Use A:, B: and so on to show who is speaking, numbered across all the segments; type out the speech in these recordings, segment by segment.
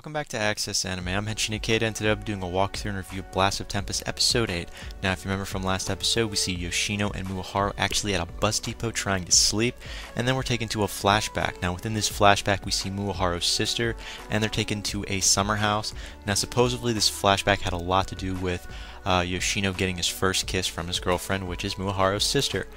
A: welcome back to Access Anime. I'm Henshin Ikeda, and today I'm doing a walkthrough and review of Blast of Tempest Episode 8. Now, if you remember from last episode, we see Yoshino and Muharu actually at a bus depot trying to sleep, and then we're taken to a flashback. Now, within this flashback, we see Muharu's sister, and they're taken to a summer house. Now, supposedly this flashback had a lot to do with Yoshino getting his first kiss from his girlfriend, which is Muharu's sister.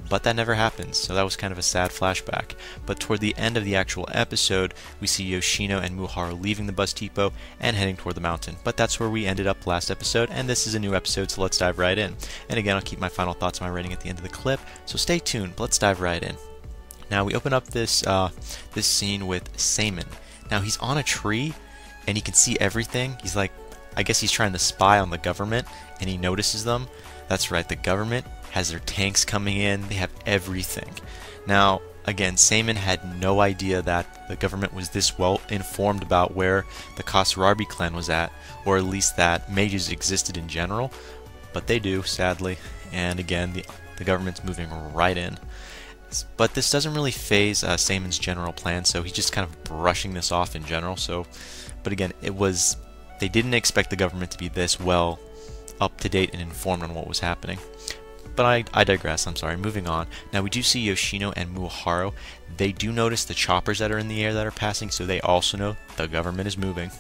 A: But that never happens, so that was kind of a sad flashback. But toward the end of the actual episode, we see Yoshino and Muharu leaving the bus depot and heading toward the mountain. But that's where we ended up last episode, and this is a new episode, so let's dive right in. And again, I'll keep my final thoughts on my rating at the end of the clip, so stay tuned, but let's dive right in. Now, we open up this scene with Seimin. Now, he's on a tree, and he can see everything. He's like, I guess he's trying to spy on the government, and he notices them. That's right, the government has their tanks coming in, they have everything. Now, again, Seimin had no idea that the government was this well informed about where the Kasarabi clan was at, or at least that mages existed in general, but they do, sadly, and again, the government's moving right in. But this doesn't really phase Seimin's general plan, so he's just kind of brushing this off in general. But again, they didn't expect the government to be this well up to date and informed on what was happening. But I digress, I'm sorry, moving on. Now we do see Yoshino and Muharu. They do notice the choppers that are in the air that are passing, so they also know the government is moving.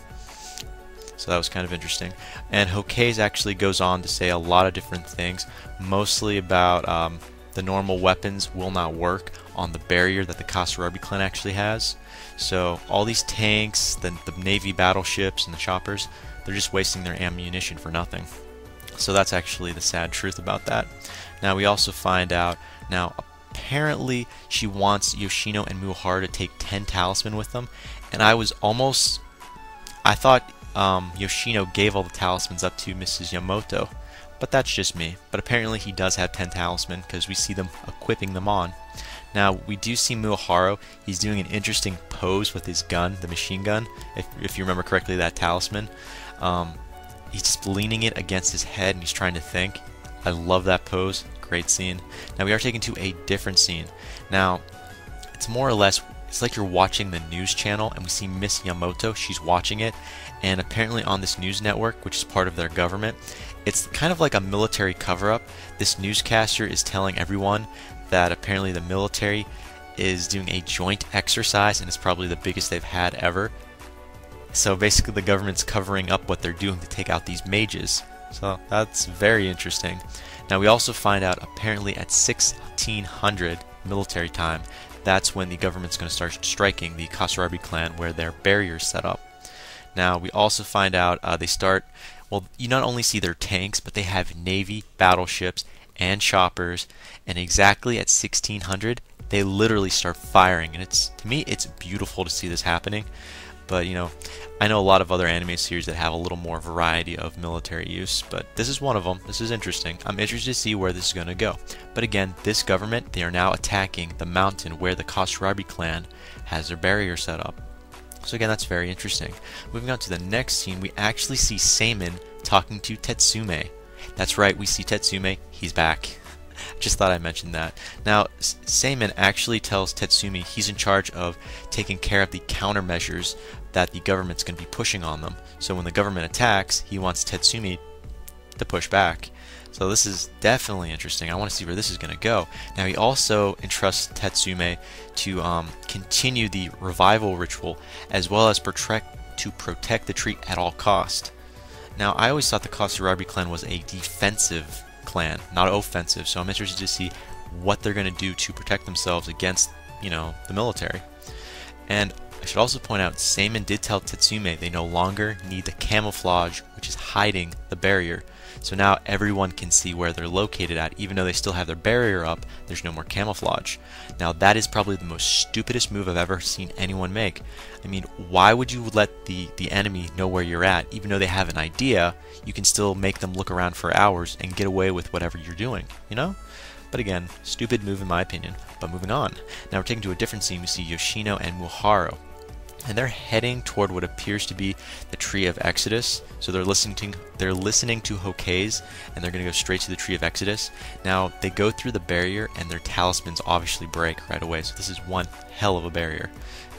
A: So that was kind of interesting. And Hokage actually goes on to say a lot of different things, mostly about the normal weapons will not work on the barrier that the Kasarabi clan actually has. So all these tanks, the Navy battleships, and the choppers, they're just wasting their ammunition for nothing. So that's actually the sad truth about that. Now we also find out, now apparently she wants Yoshino and Muharu to take 10 talisman with them, and I thought Yoshino gave all the talismans up to Mrs. Yamamoto, but that's just me. But apparently he does have 10 talisman because we see them equipping them on. Now we do see Muharu, he's doing an interesting pose with his gun, the machine gun, if you remember correctly, that talisman. He's just leaning it against his head and he's trying to think. I love that pose. Great scene. Now we are taken to a different scene. Now, it's more or less, it's like you're watching the news channel and we see Miss Yamamoto, she's watching it, and apparently on this news network, which is part of their government, it's kind of like a military cover-up. This newscaster is telling everyone that apparently the military is doing a joint exercise, and it's probably the biggest they've had ever. So basically the government's covering up what they're doing to take out these mages. So that's very interesting. Now we also find out apparently at 1600 military time, that's when the government's going to start striking the Kasarabi clan where their barriers set up. Now we also find out you not only see their tanks, but they have Navy battleships and choppers, and exactly at 1600 they literally start firing, and to me it's beautiful to see this happening. But, you know, I know a lot of other anime series that have a little more variety of military use, but this is one of them. This is interesting. I'm interested to see where this is going to go. But again, this government, they are now attacking the mountain where the Kasarabi clan has their barrier set up. So again, that's very interesting. Moving on to the next scene, we actually see Seimin talking to Tetsume. That's right, we see Tetsume. He's back. Just thought I mentioned that. Now, Seimin actually tells Tetsume he's in charge of taking care of the countermeasures that the government's going to be pushing on them. So when the government attacks, he wants Tetsume to push back. So this is definitely interesting. I want to see where this is going to go. Now, he also entrusts Tetsume to continue the revival ritual, as well as to protect the tree at all cost. Now, I always thought the Kasarabi clan was a defensive clan, not offensive, so I'm interested to see what they're going to do to protect themselves against, the military. And I should also point out, Seimin did tell Tetsume they no longer need the camouflage, which is hiding the barrier. So now everyone can see where they're located at, even though they still have their barrier up, there's no more camouflage. Now that is probably the most stupidest move I've ever seen anyone make. I mean, why would you let the enemy know where you're at? Even though they have an idea, you can still make them look around for hours and get away with whatever you're doing, But again, stupid move in my opinion. But moving on. Now we're taken to a different scene. We see Yoshino and Muharu, and they're heading toward what appears to be the Tree of Exodus. So they're listening to Hokage, and they're going to go straight to the Tree of Exodus. Now they go through the barrier, and their talismans obviously break right away. So this is one hell of a barrier.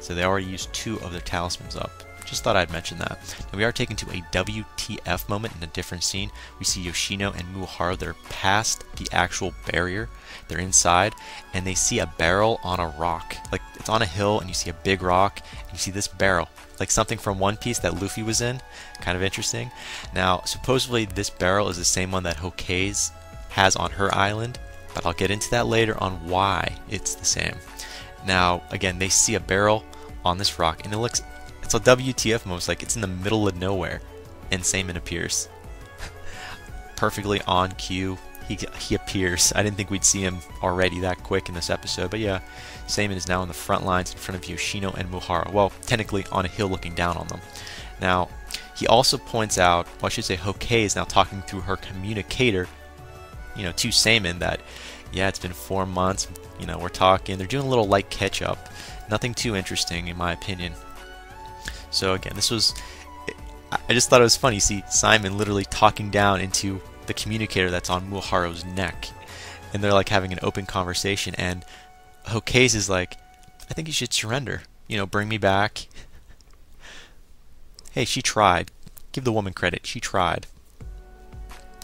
A: So they already used 2 of their talismans up. Just thought I'd mention that. Now we are taken to a WTF moment in a different scene. We see Yoshino and Muharu, they're past the actual barrier. They're inside, and they see a barrel on a rock. Like, it's on a hill, and you see a big rock, and you see this barrel. Like something from One Piece that Luffy was in. Kind of interesting. Now, supposedly this barrel is the same one that Hokage has on her island, but I'll get into that later on why it's the same. Now, again, they see a barrel on this rock, and it's a WTF moment. Like, it's in the middle of nowhere, and Seimin appears. Perfectly on cue. He appears. I didn't think we'd see him already that quick in this episode, but yeah, Seimin is now in the front lines in front of Yoshino and Muharu. Well, technically on a hill looking down on them. Now, he also points out, well, I should say Hokage is now talking through her communicator, to Seimin that, yeah, it's been 4 months, we're talking. They're doing a little light catch-up. Nothing too interesting, in my opinion. So again, I just thought it was funny. You see Seimin literally talking down into the communicator that's on Muharu's neck, and they're like having an open conversation, and Hokage is like, I think you should surrender, bring me back. Hey, she tried. Give the woman credit, she tried.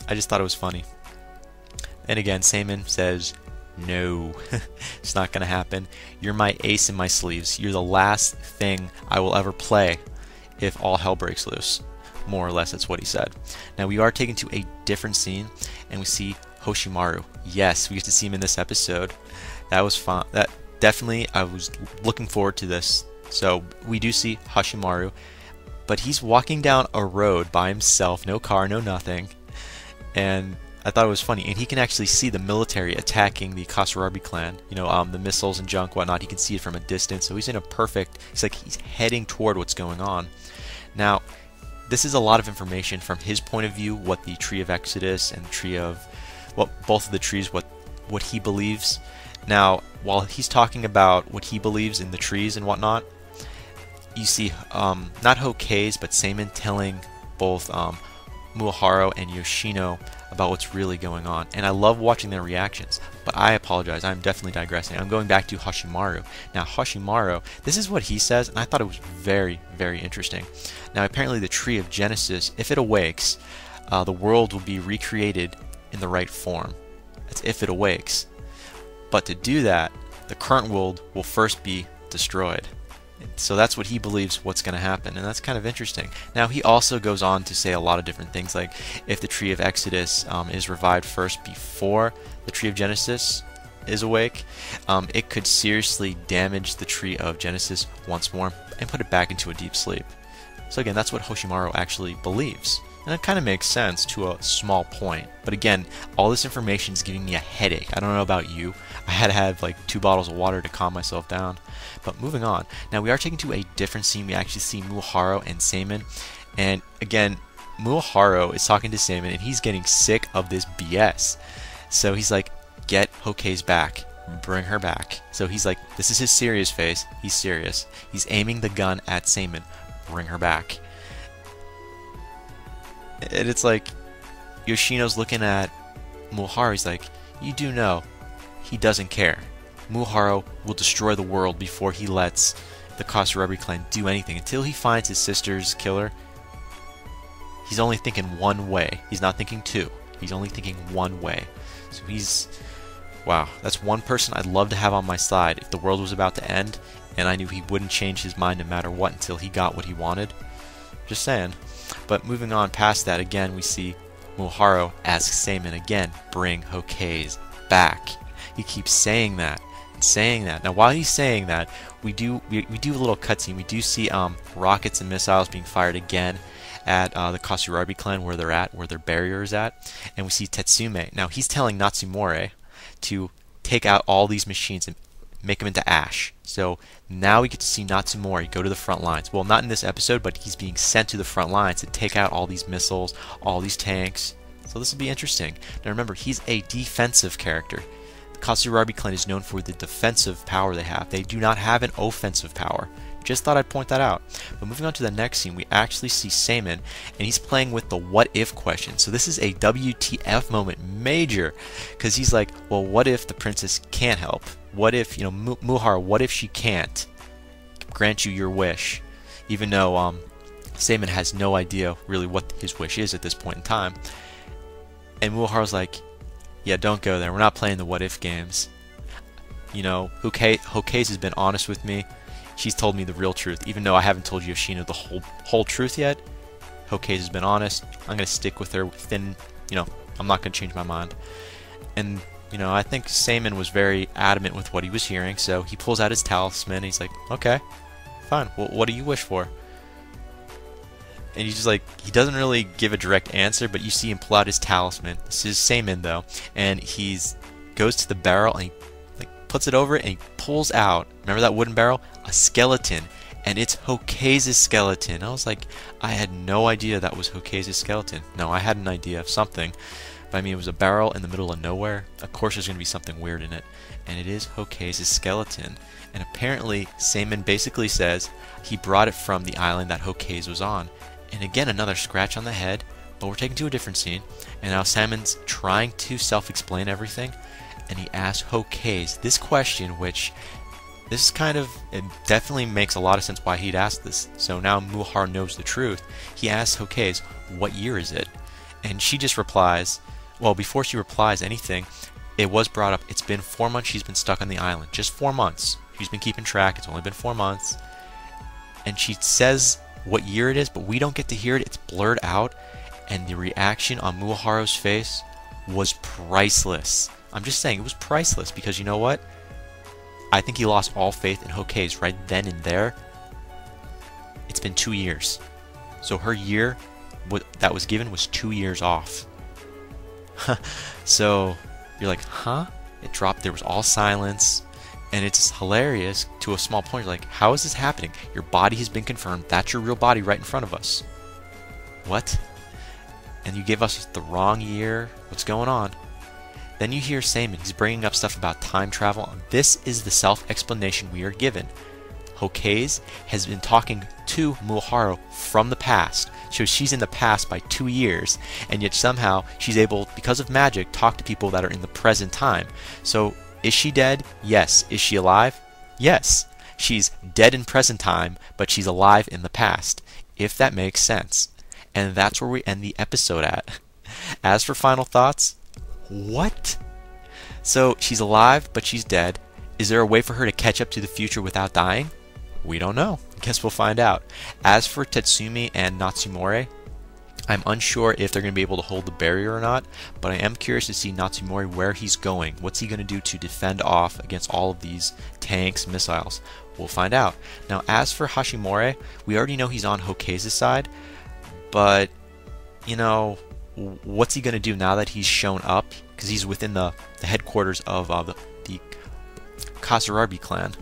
A: I just thought it was funny. And again, Seimin says, no, it's not gonna happen. You're my ace in my sleeves. You're the last thing I will ever play if all hell breaks loose. More or less, that's what he said. Now we are taken to a different scene, and we see Hoshimaru. Yes, we get to see him in this episode. That was fun. That definitely, I was looking forward to this. So we do see Hoshimaru, but he's walking down a road by himself, no car, no nothing, and I thought it was funny. And he can actually see the military attacking the Kasarabi clan. The missiles and junk, whatnot. He can see it from a distance. So he's he's heading toward what's going on. Now, this is a lot of information from his point of view, what the Tree of Exodus and the Tree of, both of the trees, what he believes. Now, while he's talking about what he believes in the trees and whatnot, you see, not Hokage, but Seimin telling both Muharu and Yoshino about what's really going on. And I love watching their reactions, but I apologize, I'm definitely digressing. I'm going back to Hoshimaru. Now, Hoshimaru, this is what he says, and I thought it was very, very interesting. Now, apparently the Tree of Genesis, if it awakes, the world will be recreated in the right form. That's if it awakes. But to do that, the current world will first be destroyed. So that's what he believes what's going to happen, and that's kind of interesting. Now, he also goes on to say a lot of different things, like if the Tree of Exodus is revived first before the Tree of Genesis is awake, it could seriously damage the Tree of Genesis once more and put it back into a deep sleep. So again, that's what Hoshimaru actually believes. And it kind of makes sense to a small point. But again, all this information is giving me a headache. I don't know about you. I had to have like 2 bottles of water to calm myself down. But moving on. Now we are taken to a different scene. We actually see Muharu and Seimin. And again, Muharu is talking to Seimin, and he's getting sick of this BS. So he's like, get Hokage back. Bring her back. So he's like, this is his serious face. He's serious. He's aiming the gun at Seimin. Bring her back. And it's like, Yoshino's looking at Muharu. He's like, you do know, he doesn't care. Muharu will destroy the world before he lets the Kasarabi clan do anything. Until he finds his sister's killer, he's only thinking one way. He's not thinking two. He's only thinking one way. So wow, that's one person I'd love to have on my side if the world was about to end, and I knew he wouldn't change his mind no matter what until he got what he wanted. Just saying. But moving on past that, again, we see Muharu ask Seimin again, bring Hokage back. He keeps saying that and saying that. Now, while he's saying that, we do a little cutscene. We do see rockets and missiles being fired again at the Kasarabi clan, where they're at, where their barrier is at. And we see Tetsume. Now, he's telling Natsumore to take out all these machines and make them into ash. So now we get to see Natsumori go to the front lines. Well, not in this episode, but he's being sent to the front lines to take out all these missiles, all these tanks. So this will be interesting. Now remember, he's a defensive character. The Kasarabi clan is known for the defensive power they have. They do not have an offensive power. Just thought I'd point that out. But moving on to the next scene, we actually see Seimin, and he's playing with the what if question. So this is a WTF moment, major, because he's like, well, what if the princess can't help? What if, Muharu, what if she can't grant you your wish? Even though Seimin has no idea really what his wish is at this point in time. And Muharu's like, yeah, don't go there. We're not playing the what if games. You know, Hokage has been honest with me. She's told me the real truth. Even though I haven't told Yoshino the whole truth yet, Hokage has been honest. I'm going to stick with her within, you know, I'm not going to change my mind. And, you know, I think Seimin was very adamant with what he was hearing, so he pulls out his talisman, and he's like, okay, fine, well, what do you wish for? And he's just like, he doesn't really give a direct answer, but you see him pull out his talisman. This is Seimin, though, and he's goes to the barrel, and he puts it over it, and he pulls out, remember that wooden barrel? A skeleton, and it's Hokage's skeleton. I was like, I had no idea that was Hokage's skeleton. No, I had an idea of something, but I mean, it was a barrel in the middle of nowhere. Of course there's going to be something weird in it, and it is Hokage's skeleton. And apparently, Seimin basically says he brought it from the island that Hokage was on. And again, another scratch on the head, but we're taken to a different scene, and now Seimin's trying to self-explain everything, and he asks Hokage this question, which this is kind of, it definitely makes a lot of sense why he'd ask this. So now Muharu knows the truth. He asks Hokage, what year is it? And she just replies, well, before she replies anything, it was brought up, it's been 4 months she's been stuck on the island. Just 4 months. She's been keeping track, it's only been 4 months. And she says what year it is, but we don't get to hear it. It's blurred out, and the reaction on Muharu's face was priceless. I'm just saying, it was priceless, because you know what? I think he lost all faith in Hokage right then and there. It's been 2 years. So her year that was given was 2 years off. So you're like, huh? It dropped, there was all silence. And it's hilarious to a small point. You're like, how is this happening? Your body has been confirmed. That's your real body right in front of us. What? And you gave us the wrong year? What's going on? Then you hear Seimin. He's bringing up stuff about time travel. This is the self-explanation we are given. Hokage has been talking to Muharu from the past. So she's in the past by 2 years. And yet somehow she's able, because of magic, talk to people that are in the present time. So is she dead? Yes. Is she alive? Yes. She's dead in present time, but she's alive in the past, if that makes sense. And that's where we end the episode at. As for final thoughts, what? So she's alive, but she's dead. Is there a way for her to catch up to the future without dying? We don't know. Guess we'll find out. As for Tetsumi and Natsumori, I'm unsure if they're going to be able to hold the barrier or not, but I am curious to see Natsumori where he's going. What's he going to do to defend off against all of these tanks, missiles? We'll find out. Now, as for Hashimori, we already know he's on Hokage's side, but, you know, what's he going to do now that he's shown up? Because he's within the headquarters of the Kasarabi clan.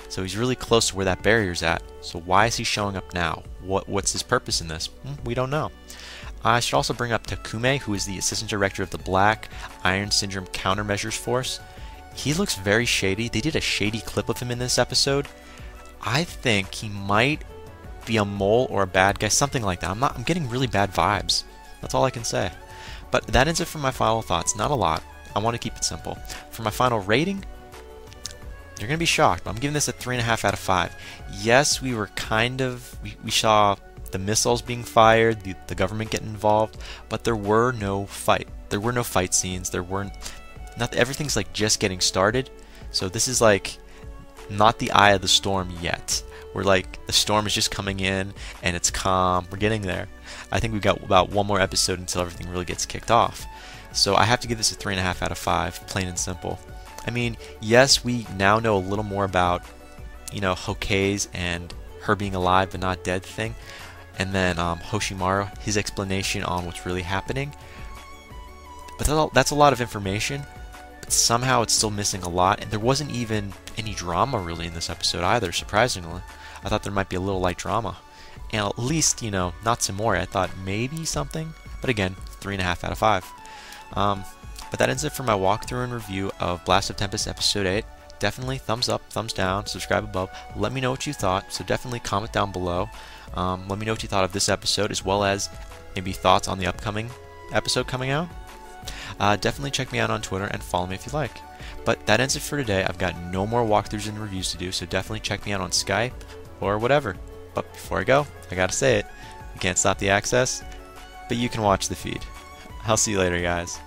A: So he's really close to where that barrier's at. So why is he showing up now? What's his purpose in this? We don't know. I should also bring up Takume, who is the assistant director of the Black Iron Syndrome Countermeasures Force. He looks very shady. They did a shady clip of him in this episode. I think he might be a mole or a bad guy, something like that. I'm getting really bad vibes. That's all I can say. But that ends it for my final thoughts. Not a lot. I want to keep it simple. For my final rating, you're going to be shocked, but I'm giving this a 3.5 out of 5. Yes, we were we saw the missiles being fired, the government getting involved, but there were no fight. There were no fight scenes. Everything's like just getting started. So this is like not the eye of the storm yet. We're like, the storm is just coming in and it's calm. We're getting there. I think we've got about one more episode until everything really gets kicked off. So I have to give this a 3.5 out of 5, plain and simple. I mean, yes, we now know a little more about, you know, Hokage and her being alive but not dead thing. And then Hoshimaru, his explanation on what's really happening. But that's a lot of information. But somehow it's still missing a lot. And there wasn't even any drama really in this episode either, surprisingly. I thought there might be a little light drama. And at least, you know, Natsumori, I thought maybe something. But again, 3.5 out of 5. But that ends it for my walkthrough and review of Blast of Tempest Episode 8. Definitely thumbs up, thumbs down, subscribe above. Let me know what you thought, so definitely comment down below. Let me know what you thought of this episode, as well as maybe thoughts on the upcoming episode coming out. Definitely check me out on Twitter and follow me if you like. But that ends it for today. I've got no more walkthroughs and reviews to do, so definitely check me out on Skype or whatever. But before I go, I gotta say it. We can't stop the access, but you can watch the feed. I'll see you later, guys.